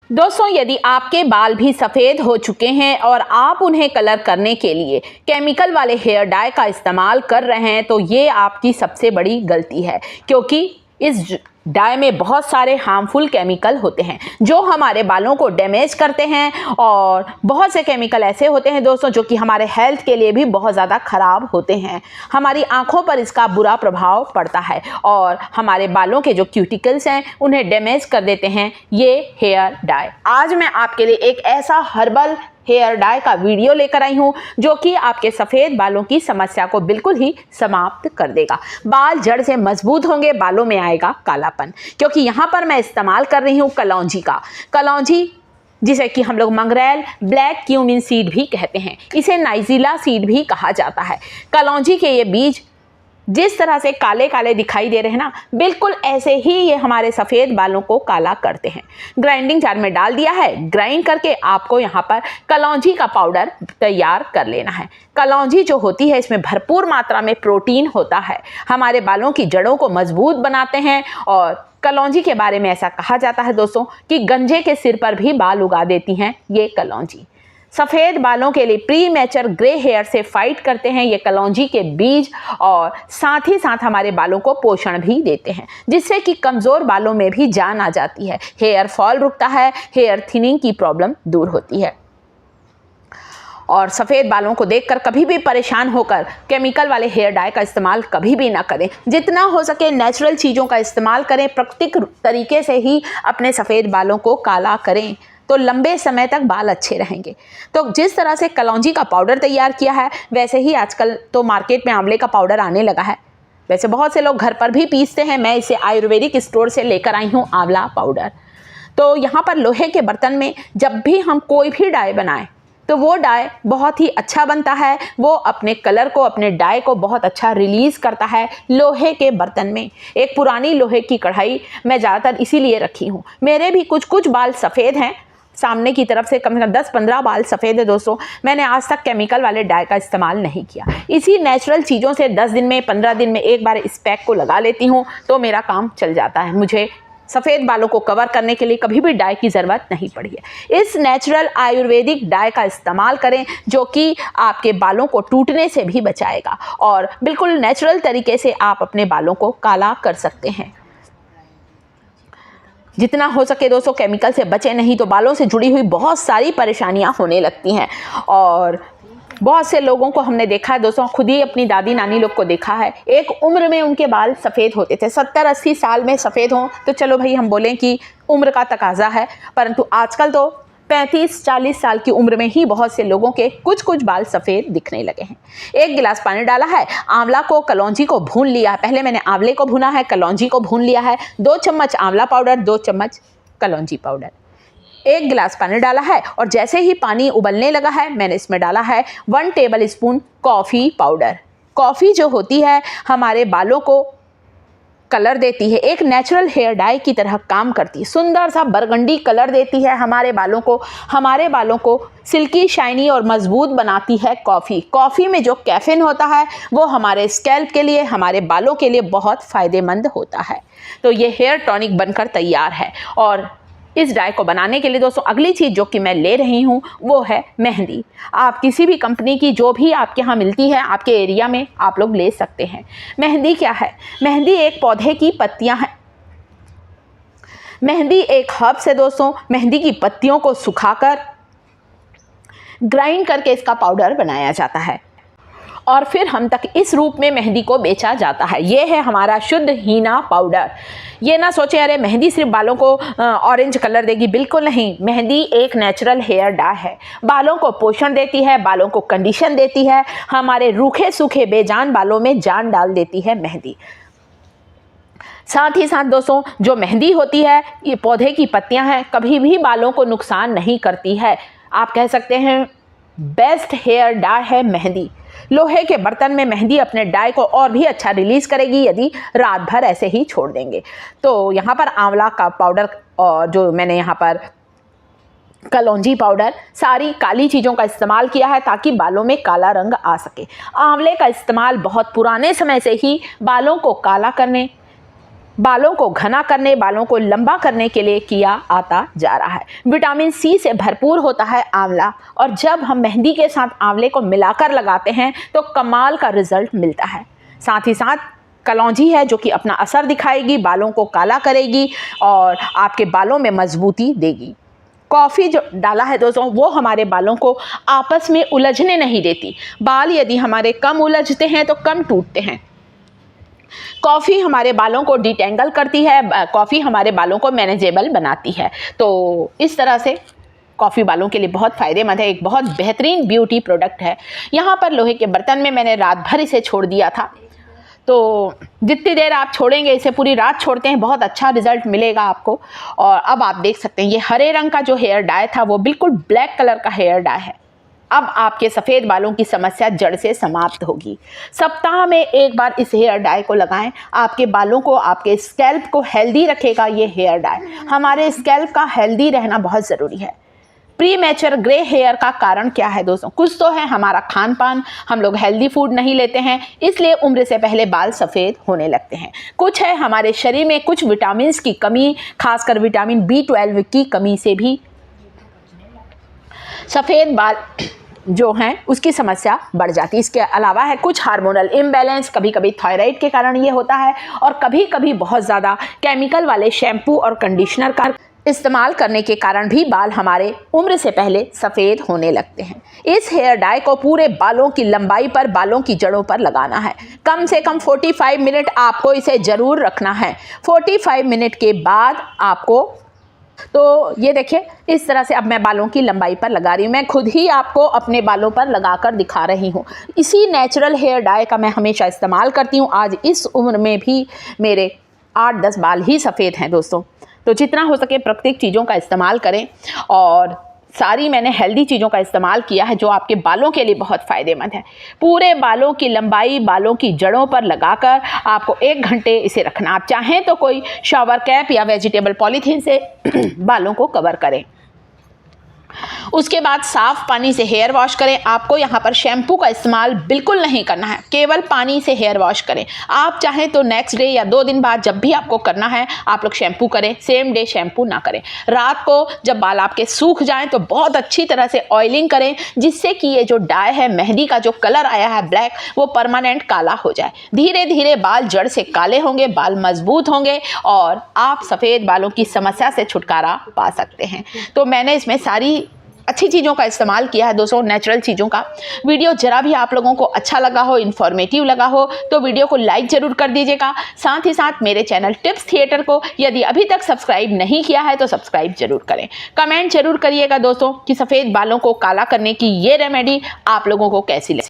दोस्तों, यदि आपके बाल भी सफ़ेद हो चुके हैं और आप उन्हें कलर करने के लिए केमिकल वाले हेयर डाई का इस्तेमाल कर रहे हैं तो ये आपकी सबसे बड़ी गलती है, क्योंकि इस डाई में बहुत सारे हार्मफुल केमिकल होते हैं जो हमारे बालों को डैमेज करते हैं। और बहुत से केमिकल ऐसे होते हैं दोस्तों जो कि हमारे हेल्थ के लिए भी बहुत ज़्यादा ख़राब होते हैं। हमारी आंखों पर इसका बुरा प्रभाव पड़ता है और हमारे बालों के जो क्यूटिकल्स हैं उन्हें डैमेज कर देते हैं ये हेयर डाई। आज मैं आपके लिए एक ऐसा हर्बल हेयर डाई का वीडियो लेकर आई हूँ जो कि आपके सफ़ेद बालों की समस्या को बिल्कुल ही समाप्त कर देगा। बाल जड़ से मजबूत होंगे, बालों में आएगा कालापन। क्योंकि यहाँ पर मैं इस्तेमाल कर रही हूँ कलौंजी का। कलौंजी जिसे कि हम लोग मंगरेल ब्लैक क्यूमिन सीड भी कहते हैं, इसे नाइजीला सीड भी कहा जाता है। कलौंजी के ये बीज जिस तरह से काले काले दिखाई दे रहे हैं ना, बिल्कुल ऐसे ही ये हमारे सफ़ेद बालों को काला करते हैं। ग्राइंडिंग जार में डाल दिया है, ग्राइंड करके आपको यहाँ पर कलौंजी का पाउडर तैयार कर लेना है। कलौंजी जो होती है इसमें भरपूर मात्रा में प्रोटीन होता है, हमारे बालों की जड़ों को मजबूत बनाते हैं। और कलौंजी के बारे में ऐसा कहा जाता है दोस्तों कि गंजे के सिर पर भी बाल उगा देती हैं ये कलौंजी। सफ़ेद बालों के लिए प्री मैच्योर ग्रे हेयर से फाइट करते हैं ये कलौंजी के बीज, और साथ ही साथ हमारे बालों को पोषण भी देते हैं जिससे कि कमज़ोर बालों में भी जान आ जाती है, हेयर फॉल रुकता है, हेयर थिनिंग की प्रॉब्लम दूर होती है। और सफ़ेद बालों को देखकर कभी भी परेशान होकर केमिकल वाले हेयर डाई का इस्तेमाल कभी भी ना करें। जितना हो सके नेचुरल चीज़ों का इस्तेमाल करें, प्राकृतिक तरीके से ही अपने सफ़ेद बालों को काला करें तो लंबे समय तक बाल अच्छे रहेंगे। तो जिस तरह से कलौंजी का पाउडर तैयार किया है वैसे ही आजकल तो मार्केट में आंवले का पाउडर आने लगा है। वैसे बहुत से लोग घर पर भी पीसते हैं, मैं इसे आयुर्वेदिक स्टोर से लेकर आई हूँ आंवला पाउडर। तो यहाँ पर लोहे के बर्तन में जब भी हम कोई भी डाई बनाएं तो वो डाई बहुत ही अच्छा बनता है, वो अपने कलर को, अपने डाई को बहुत अच्छा रिलीज़ करता है लोहे के बर्तन में। एक पुरानी लोहे की कढ़ाई मैं ज़्यादातर इसीलिए रखी हूँ। मेरे भी कुछ बाल सफ़ेद हैं, सामने की तरफ से कम से कम 10-15 बाल सफ़ेद है दोस्तों। मैंने आज तक केमिकल वाले डाई का इस्तेमाल नहीं किया। इसी नेचुरल चीज़ों से 10 दिन में 15 दिन में एक बार इस पैक को लगा लेती हूँ तो मेरा काम चल जाता है। मुझे सफ़ेद बालों को कवर करने के लिए कभी भी डाई की ज़रूरत नहीं पड़ी है। इस नेचुरल आयुर्वेदिक डाई का इस्तेमाल करें जो कि आपके बालों को टूटने से भी बचाएगा और बिल्कुल नेचुरल तरीके से आप अपने बालों को काला कर सकते हैं। जितना हो सके दोस्तों केमिकल से बचे, नहीं तो बालों से जुड़ी हुई बहुत सारी परेशानियां होने लगती हैं। और बहुत से लोगों को हमने देखा है दोस्तों, खुद ही अपनी दादी नानी लोग को देखा है, एक उम्र में उनके बाल सफ़ेद होते थे। 70-80 साल में सफ़ेद हों तो चलो भाई हम बोलें कि उम्र का तकाजा है, परंतु आजकल तो 35-40 साल की उम्र में ही बहुत से लोगों के कुछ बाल सफ़ेद दिखने लगे हैं। 1 गिलास पानी डाला है, आंवला को कलौंजी को भून लिया है। पहले मैंने आंवले को भुना है, कलौंजी को भून लिया है। 2 चम्मच आंवला पाउडर, 2 चम्मच कलौंजी पाउडर, 1 गिलास पानी डाला है। और जैसे ही पानी उबलने लगा है मैंने इसमें डाला है 1 table spoon coffee powder. Coffee जो होती है हमारे बालों को कलर देती है, एक नेचुरल हेयर डाई की तरह काम करती है। सुंदर सा बरगंडी कलर देती है हमारे बालों को सिल्की, शाइनी और मजबूत बनाती है कॉफ़ी में जो कैफीन होता है वो हमारे स्कैल्प के लिए, हमारे बालों के लिए बहुत फ़ायदेमंद होता है। तो ये हेयर टॉनिक बनकर तैयार है। और इस डाई को बनाने के लिए दोस्तों अगली चीज़ जो कि मैं ले रही हूँ वो है मेहंदी। आप किसी भी कंपनी की जो भी आपके यहाँ मिलती है आपके एरिया में आप लोग ले सकते हैं। मेहंदी क्या है? मेहंदी एक पौधे की पत्तियाँ हैं। मेहंदी एक हर्ब्स है दोस्तों। मेहंदी की पत्तियों को सुखाकर ग्राइंड करके इसका पाउडर बनाया जाता है और फिर हम तक इस रूप में मेहंदी को बेचा जाता है। ये है हमारा शुद्ध हीना पाउडर। ये ना सोचें अरे मेहंदी सिर्फ बालों को ऑरेंज कलर देगी, बिल्कुल नहीं। मेहंदी एक नेचुरल हेयर डाई है, बालों को पोषण देती है, बालों को कंडीशन देती है, हमारे रूखे सूखे बेजान बालों में जान डाल देती है मेहंदी। साथ ही साथ दोस्तों जो मेहंदी होती है ये पौधे की पत्तियां हैं, कभी भी बालों को नुकसान नहीं करती है। आप कह सकते हैं बेस्ट हेयर डाई है मेहंदी। लोहे के बर्तन में मेहंदी अपने डाई को और भी अच्छा रिलीज़ करेगी यदि रात भर ऐसे ही छोड़ देंगे। तो यहाँ पर आंवला का पाउडर और जो मैंने यहाँ पर कलौंजी पाउडर, सारी काली चीज़ों का इस्तेमाल किया है ताकि बालों में काला रंग आ सके। आंवले का इस्तेमाल बहुत पुराने समय से ही बालों को काला करने, बालों को घना करने, बालों को लंबा करने के लिए किया आता जा रहा है। विटामिन सी से भरपूर होता है आंवला, और जब हम मेहंदी के साथ आंवले को मिलाकर लगाते हैं तो कमाल का रिजल्ट मिलता है। साथ ही साथ कलौंजी है जो कि अपना असर दिखाएगी, बालों को काला करेगी और आपके बालों में मजबूती देगी। कॉफ़ी जो डाला है दोस्तों, वो हमारे बालों को आपस में उलझने नहीं देती। बाल यदि हमारे कम उलझते हैं तो कम टूटते हैं। कॉफ़ी हमारे बालों को डिटेंगल करती है, कॉफ़ी हमारे बालों को मैनेजेबल बनाती है। तो इस तरह से कॉफ़ी बालों के लिए बहुत फ़ायदेमंद है, एक बहुत बेहतरीन ब्यूटी प्रोडक्ट है। यहाँ पर लोहे के बर्तन में मैंने रात भर इसे छोड़ दिया था, तो जितनी देर आप छोड़ेंगे, इसे पूरी रात छोड़ते हैं, बहुत अच्छा रिजल्ट मिलेगा आपको। और अब आप देख सकते हैं ये हरे रंग का जो हेयर डाई था वो बिल्कुल ब्लैक कलर का हेयर डाई है। अब आपके सफ़ेद बालों की समस्या जड़ से समाप्त होगी। सप्ताह में एक बार इस हेयर डाई को लगाएं, आपके बालों को, आपके स्कैल्प को हेल्दी रखेगा ये हेयर डाई। हमारे स्कैल्प का हेल्दी रहना बहुत ज़रूरी है। प्री मैच्योर ग्रे हेयर का कारण क्या है दोस्तों? कुछ तो है हमारा खान पान, हम लोग हेल्दी फूड नहीं लेते हैं, इसलिए उम्र से पहले बाल सफ़ेद होने लगते हैं। कुछ है हमारे शरीर में कुछ विटामिन्स की कमी, खासकर विटामिन B12 की कमी से भी सफ़ेद बाल जो हैं उसकी समस्या बढ़ जाती है। इसके अलावा है कुछ हार्मोनल इम्बैलेंस, कभी कभी थायराइड के कारण ये होता है, और कभी कभी बहुत ज़्यादा केमिकल वाले शैम्पू और कंडीशनर का इस्तेमाल करने के कारण भी बाल हमारे उम्र से पहले सफ़ेद होने लगते हैं। इस हेयर डाई को पूरे बालों की लंबाई पर, बालों की जड़ों पर लगाना है। कम से कम 45 मिनट आपको इसे ज़रूर रखना है। 45 मिनट के बाद आपको, तो ये देखिए इस तरह से अब मैं बालों की लंबाई पर लगा रही हूँ। मैं खुद ही आपको अपने बालों पर लगाकर दिखा रही हूँ। इसी नेचुरल हेयर डाई का मैं हमेशा इस्तेमाल करती हूँ। आज इस उम्र में भी मेरे 8-10 बाल ही सफ़ेद हैं दोस्तों। तो जितना हो सके प्राकृतिक चीज़ों का इस्तेमाल करें, और सारी मैंने हेल्दी चीज़ों का इस्तेमाल किया है जो आपके बालों के लिए बहुत फ़ायदेमंद है। पूरे बालों की लंबाई बालों की जड़ों पर लगाकर आपको 1 घंटे इसे रखना। आप चाहें तो कोई शावर कैप या वेजिटेबल पॉलीथीन से बालों को कवर करें। उसके बाद साफ़ पानी से हेयर वॉश करें। आपको यहाँ पर शैम्पू का इस्तेमाल बिल्कुल नहीं करना है, केवल पानी से हेयर वॉश करें। आप चाहें तो नेक्स्ट डे या 2 दिन बाद जब भी आपको करना है आप लोग शैम्पू करें, सेम डे शैम्पू ना करें। रात को जब बाल आपके सूख जाएं तो बहुत अच्छी तरह से ऑयलिंग करें, जिससे कि ये जो डाई है, मेहंदी का जो कलर आया है ब्लैक, वो परमानेंट काला हो जाए। धीरे धीरे बाल जड़ से काले होंगे, बाल मजबूत होंगे और आप सफ़ेद बालों की समस्या से छुटकारा पा सकते हैं। तो मैंने इसमें सारी अच्छी चीज़ों का इस्तेमाल किया है दोस्तों, नेचुरल चीज़ों का। वीडियो जरा भी आप लोगों को अच्छा लगा हो, इन्फॉर्मेटिव लगा हो, तो वीडियो को लाइक ज़रूर कर दीजिएगा। साथ ही साथ मेरे चैनल टिप्स थिएटर को यदि अभी तक सब्सक्राइब नहीं किया है तो सब्सक्राइब जरूर करें। कमेंट जरूर करिएगा दोस्तों कि सफ़ेद बालों को काला करने की ये रेमेडी आप लोगों को कैसी लगी।